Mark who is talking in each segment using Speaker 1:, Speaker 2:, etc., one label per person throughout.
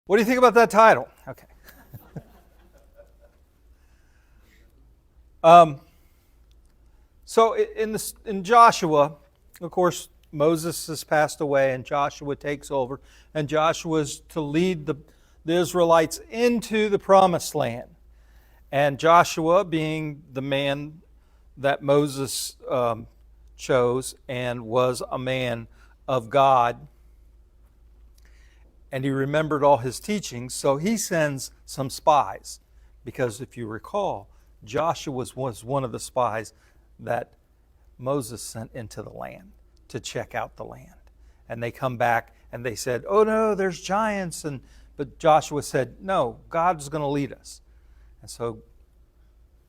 Speaker 1: What do you think about that title? Okay. So in Joshua, of course, Moses has passed away and Joshua takes over. And Joshua is to lead the Israelites into the promised land. And Joshua, being the man that Moses chose and was a man of God, and he remembered all his teachings, so he sends some spies. Because if you recall, Joshua was one of the spies that Moses sent into the land to check out the land. And they come back and they said, oh no, there's giants. But Joshua said, no, God's going to lead us. And so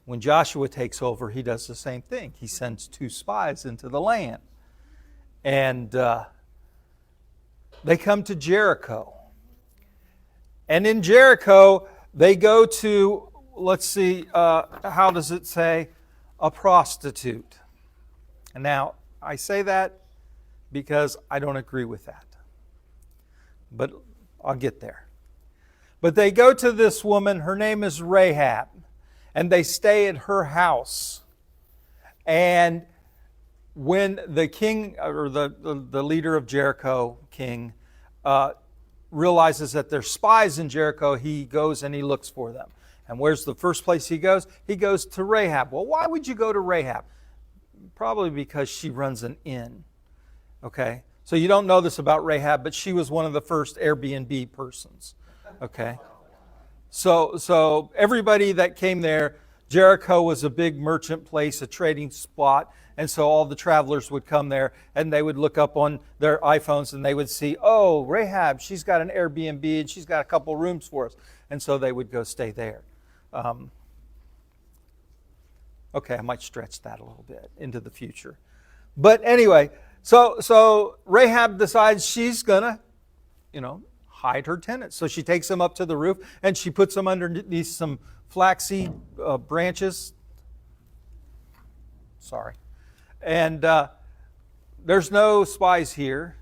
Speaker 1: when Joshua takes over, he does the same thing. He sends 2 spies into the land. And they come to Jericho. And in Jericho, they go to, let's see, how does it say? A prostitute. And now, I say that because I don't agree with that. But I'll get there. But they go to this woman, her name is Rehab, and they stay at her house. And when the king, or the leader of Jericho, king, realizes that there's spies in Jericho, he goes and he looks for them. And where's the first place he goes? He goes to Rehab. Well, why would you go to Rehab? Probably because she runs an inn. Okay? So you don't know this about Rehab, but she was one of the first Airbnb persons. Okay? So everybody that came there, Jericho was a big merchant place, a trading spot. And so all the travelers would come there and they would look up on their iPhones and they would see, oh, Rehab, she's got an Airbnb and she's got a couple rooms for us. And so they would go stay there. Okay, I might stretch that a little bit into the future. But anyway, so Rehab decides she's going to, hide her tenants. So she takes them up to the roof and she puts them underneath some flaxseed branches. Sorry. And there's no spies here.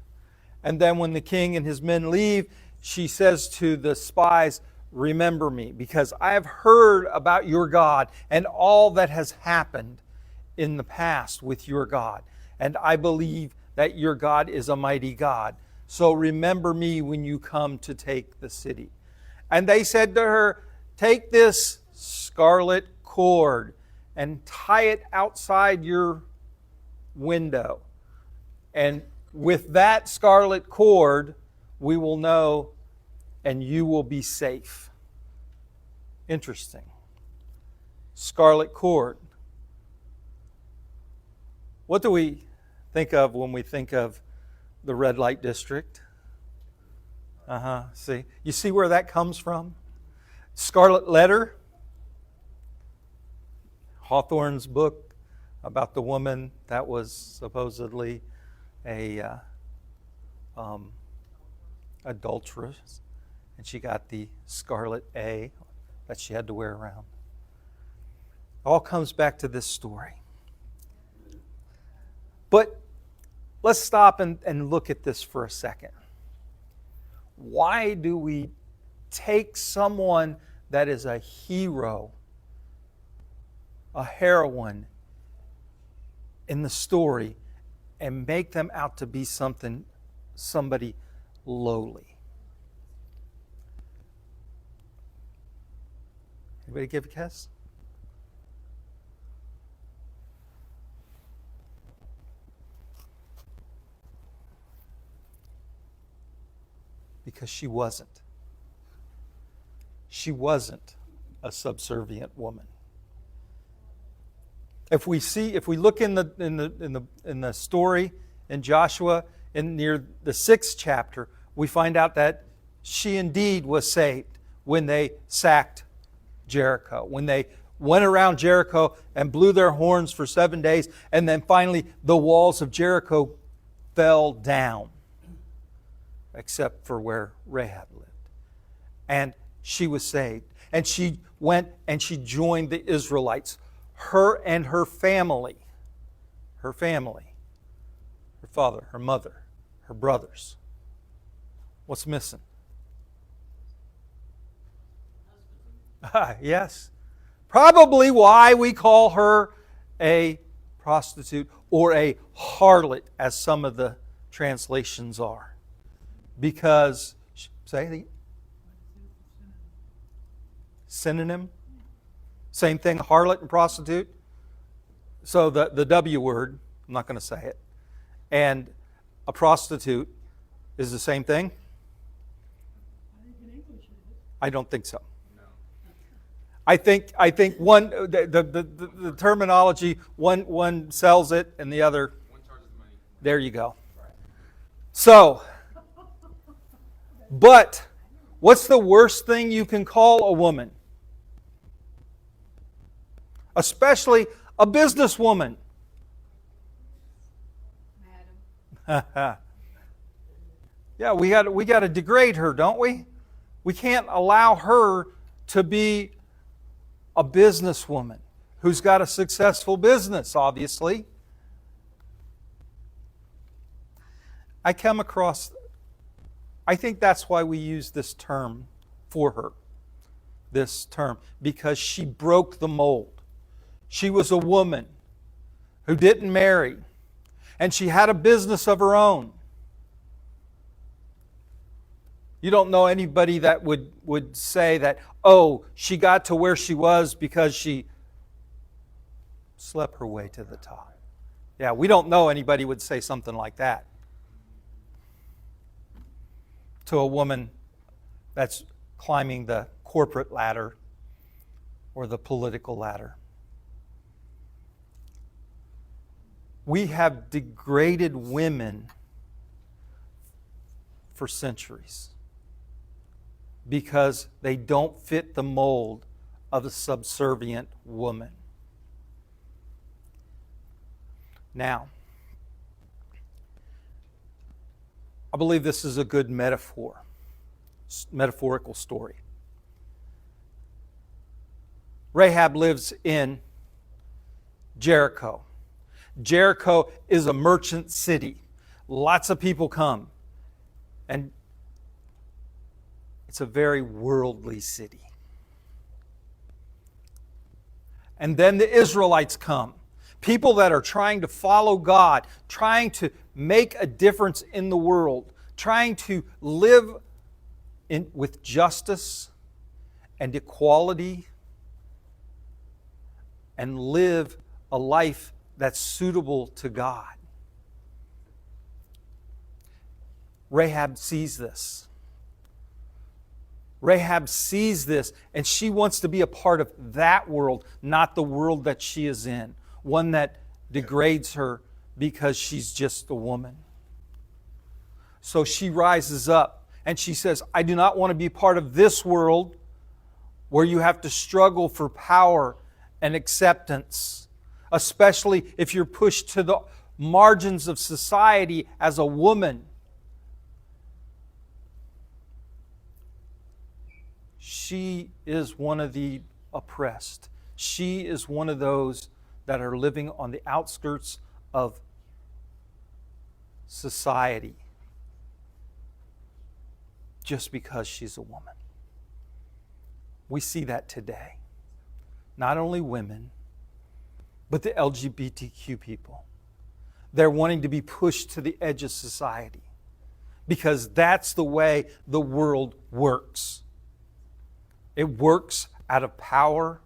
Speaker 1: And then when the king and his men leave, she says to the spies, remember me, because I have heard about your God and all that has happened in the past with your God. And I believe that your God is a mighty God. So remember me when you come to take the city. And they said to her, take this scarlet cord and tie it outside your window. And with that scarlet cord, we will know and you will be safe. Interesting. Scarlet cord. What do we think of when we think of the red light district? See? You see where that comes from? Scarlet letter. Hawthorne's book about the woman that was supposedly a adulteress, and she got the scarlet A that she had to wear around. It all comes back to this story. But let's stop and look at this for a second. Why do we take someone that is a hero, a heroine, in the story and make them out to be somebody lowly? Anybody give a guess? Because she wasn't. She wasn't a subservient woman. If we look in the story in Joshua, near the 6th chapter, we find out that she indeed was saved when they sacked Jericho, when they went around Jericho and blew their horns for 7 days, and then finally the walls of Jericho fell down, except for where Rehab lived. And she was saved. And she went and she joined the Israelites. Her and her family, her father, her mother, her brothers. What's missing? Yes. Probably why we call her a prostitute or a harlot, as some of the translations are. Because, say the synonym? Same thing, harlot and prostitute. So the W word, I'm not going to say it, and a prostitute is the same thing? I don't think so. I think one the terminology, one sells it and the other. One charges money. There you go. So, but what's the worst thing you can call a woman? Especially a businesswoman. Madam. Yeah, we got to degrade her, don't we? We can't allow her to be a businesswoman who's got a successful business, obviously. I think that's why we use this term for her. This term, because she broke the mold. She was a woman who didn't marry, and she had a business of her own. You don't know anybody that would say that, oh, she got to where she was because she slept her way to the top. Yeah, we don't know anybody would say something like that to a woman that's climbing the corporate ladder or the political ladder. We have degraded women for centuries because they don't fit the mold of a subservient woman. Now, I believe this is a good metaphorical story. Rehab lives in Jericho. Jericho is a merchant city. Lots of people come. And it's a very worldly city. And then the Israelites come. People that are trying to follow God, trying to make a difference in the world, trying to live with justice and equality and live a life that's suitable to God. Rehab sees this. Rehab sees this, and she wants to be a part of that world, not the world that she is in, one that degrades her because she's just a woman. So she rises up and she says, I do not want to be part of this world where you have to struggle for power and acceptance, especially if you're pushed to the margins of society as a woman. She is one of the oppressed. She is one of those that are living on the outskirts of society just because she's a woman. We see that today. Not only women, but the LGBTQ people. They're wanting to be pushed to the edge of society because that's the way the world works. It works out of power,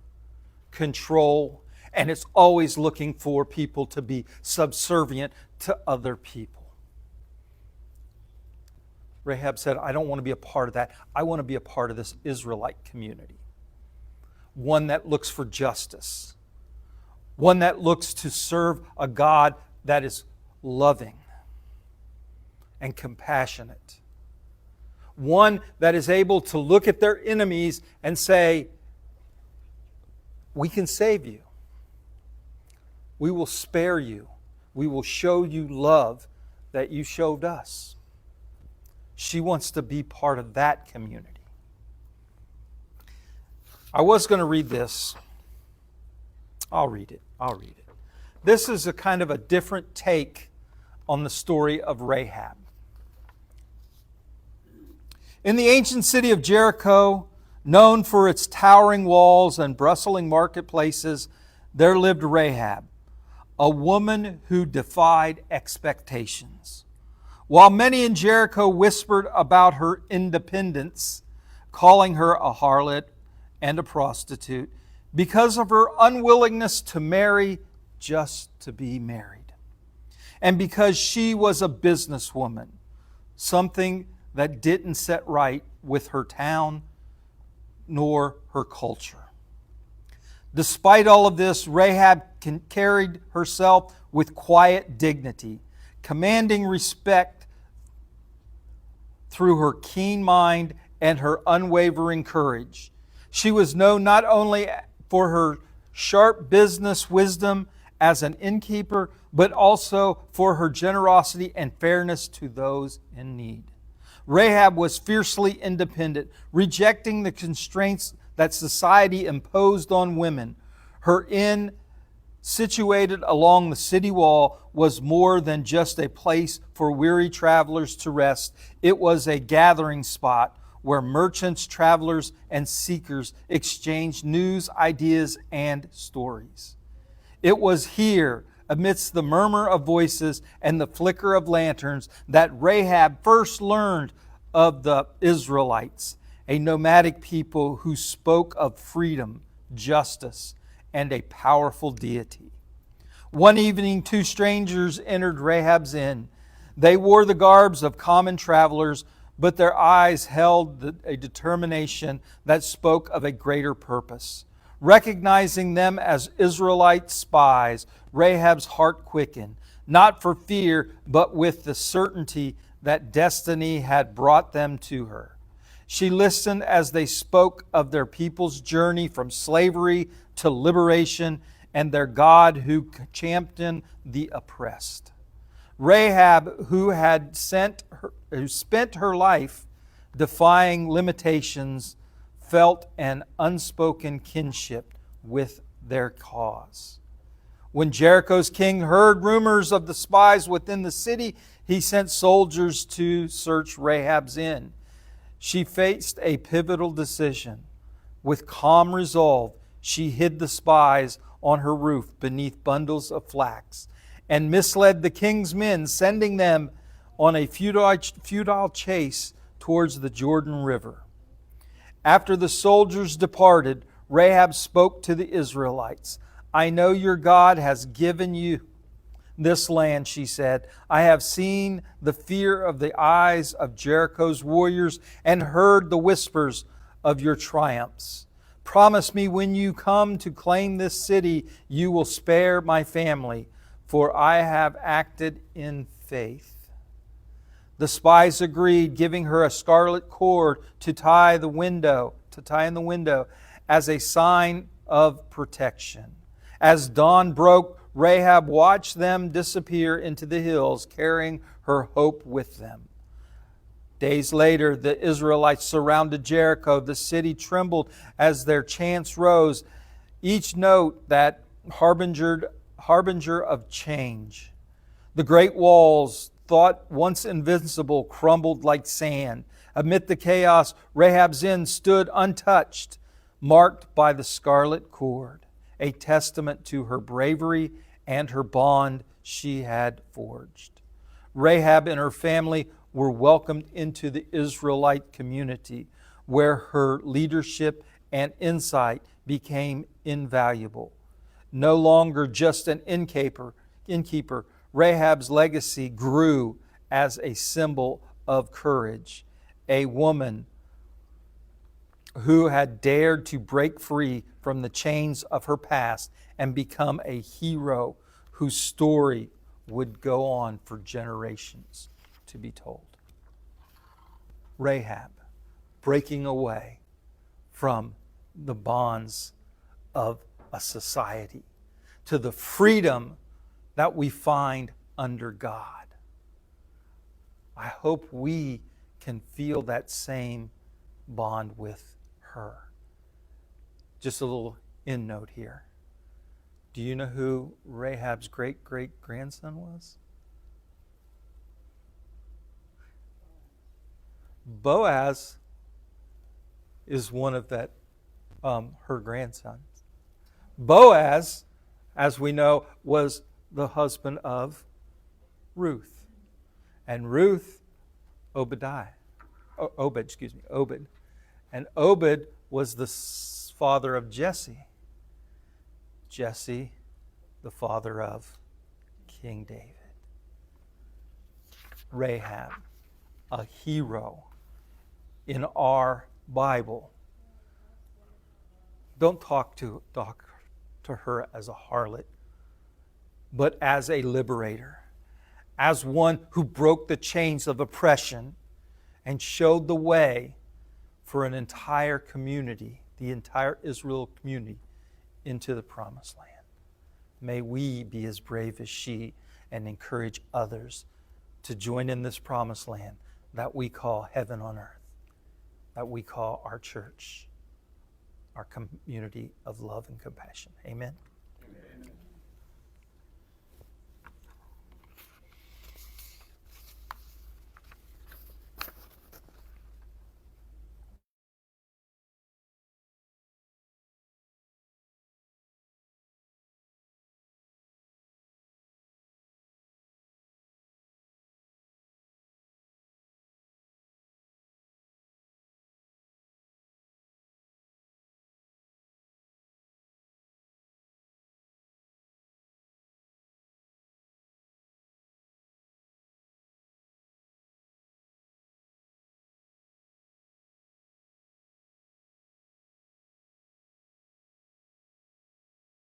Speaker 1: control, and it's always looking for people to be subservient to other people. Rehab said, I don't want to be a part of that. I want to be a part of this Israelite community. One that looks for justice. One that looks to serve a God that is loving and compassionate. One that is able to look at their enemies and say, we can save you. We will spare you. We will show you love that you showed us. She wants to be part of that community. I was going to read this. I'll read it. This is a kind of a different take on the story of Rehab. In the ancient city of Jericho, Known for its towering walls and bustling marketplaces, there lived Rahab, a woman who defied expectations. While many in Jericho whispered about her independence, calling her a harlot and a prostitute, because of her unwillingness to marry just to be married, and because she was a businesswoman, something that didn't set right with her town nor her culture. Despite all of this, Rahab carried herself with quiet dignity, commanding respect through her keen mind and her unwavering courage. She was known not only for her sharp business wisdom as an innkeeper, but also for her generosity and fairness to those in need. Rahab was fiercely independent, rejecting the constraints that society imposed on women. Her inn, situated along the city wall, was more than just a place for weary travelers to rest. It was a gathering spot where merchants, travelers, and seekers exchanged news, ideas, and stories. It was here, amidst the murmur of voices and the flicker of lanterns, that Rahab first learned of the Israelites, a nomadic people who spoke of freedom, justice, and a powerful deity. One evening, two strangers entered Rahab's inn. They wore the garbs of common travelers, but their eyes held a determination that spoke of a greater purpose. Recognizing them as Israelite spies, Rahab's heart quickened, not for fear, but with the certainty that destiny had brought them to her. She listened as they spoke of their people's journey from slavery to liberation and their God who championed the oppressed. Rahab, who spent her life defying limitations, felt an unspoken kinship with their cause. When Jericho's king heard rumors of the spies within the city, he sent soldiers to search Rahab's inn. She faced a pivotal decision. With calm resolve, she hid the spies on her roof beneath bundles of flax and misled the king's men, sending them on a futile chase towards the Jordan River. After the soldiers departed, Rahab spoke to the Israelites. "I know your God has given you this land," she said. "I have seen the fear of the eyes of Jericho's warriors and heard the whispers of your triumphs. Promise me when you come to claim this city, you will spare my family, for I have acted in faith." The spies agreed, giving her a scarlet cord to tie in the window as a sign of protection. As dawn broke, Rahab watched them disappear into the hills, carrying her hope with them. Days later, the Israelites surrounded Jericho. The city trembled as their chants rose, each note that harbinger of change. The great walls, thought once invincible, crumbled like sand. Amid the chaos, Rahab's inn stood untouched, marked by the scarlet cord, a testament to her bravery and her bond she had forged. Rahab and her family were welcomed into the Israelite community, where her leadership and insight became invaluable. No longer just an innkeeper, Rahab's legacy grew as a symbol of courage, a woman who had dared to break free from the chains of her past and become a hero whose story would go on for generations to be told. Rahab, breaking away from the bonds of a society to the freedom that we find under God. I hope we can feel that same bond with her. Just a little end note here. Do you know who Rahab's great-great-grandson was? Boaz. is one of her grandsons. Boaz, as we know, was the husband of Ruth. And Ruth, Obed. And Obed was the father of Jesse. Jesse, the father of King David. Rehab, a hero in our Bible. Don't talk to her as a harlot, but as a liberator, as one who broke the chains of oppression and showed the way for an entire community, the entire Israel community, into the promised land. May we be as brave as she and encourage others to join in this promised land that we call heaven on earth, that we call our church, our community of love and compassion. Amen.